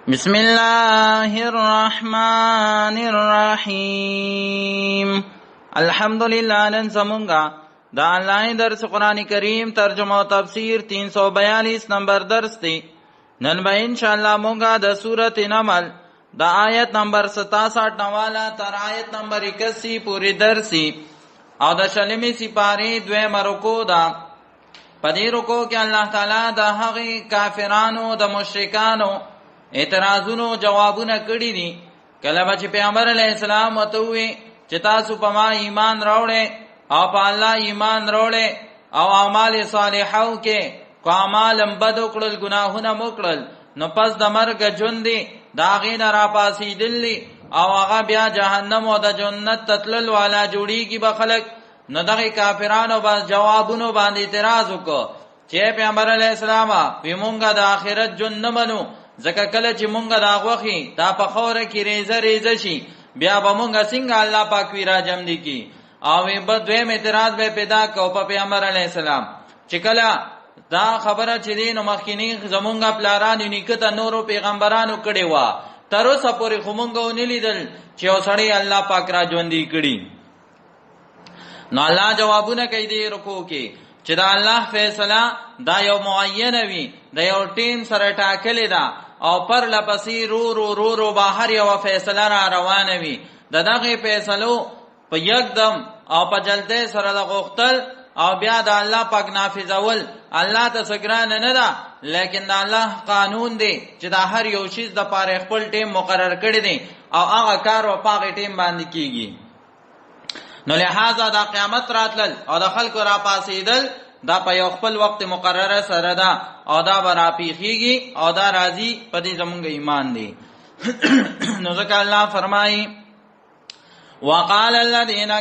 بسم الله الرحمن الرحیم. الحمدللہ. نن زمونږه د آنلاین درس قرآن کریم ترجمه او تفسیر 342 نمبر درس دی. نن به ان شاء الله مونږه د سورۃ نمل د آیت نمبر 67 نواله تر آیت نمبر 81 پوری درسي او د شلمې سپاره دویمه رکوع ده. په دې رکوع کې الله تعالی د هغه کافرانو د مشرکانو اعتراضونو جوابونه کړی دي. کله چې پیغمبر علیه السلام وتوي چې تاسو په ما ایمان راوړې او په الله ایمان راوړې او اعمال صالحو کې کو اعمال بد وکړل ګناهونه وکړل نو پس د مرګ ژوند دی دا غینه را پاسېدلی او هغه بیا جهنم او د جنت تتلل والا جوړیږي به خلک. نو دغه کافرانو با جوابونو باندې اعتراض وکړ چې پیغمبر علیه السلام وی مونږه د آخرت ژوند نه منو ځکه کله چې مونږه دا غوخي دا په خوره کې ریزه ریزه شي بیا به مونږه څنګه الله پاک وی را جمع دي کی او به دویم اعتراض به پیدا کو په پیغمبر علیه السلام چې کله دا خبره چې دین مخکینی زمونږه پلاران نیکته نورو پیغمبرانو کړي وا تر اوسه پورې خو مونږه ونلیدل چې اوسړي الله پاک را ژوند دي کړي. نو الله جوابونه کوي دې رکوع کې چې دا الله فیصله دا یو معینه وي د یو ټیم سره ټاکلې ده او پر لپسې رو بهر یو فیصله را روانه وي. دغه فیصلو په یکدم او په جلده سره د غوښتل او بیا د الله پاک نافذول الله ته سګران نه ده لیکن د الله قانون دی چې د هر یو شی د پاره خپل ټیم مقرر کړی دی او هغه کار او پاغه ټیم باندې کیږي. نو لہذا دا قیامت راتلل او د خلکو را پاسېدل دا په یو خپل وخت مقرره سره ده او دا برا پیخیږي او دا راضی په دې زمونږ ایمان دی. نو ځکه الله فرمایي وقال الذين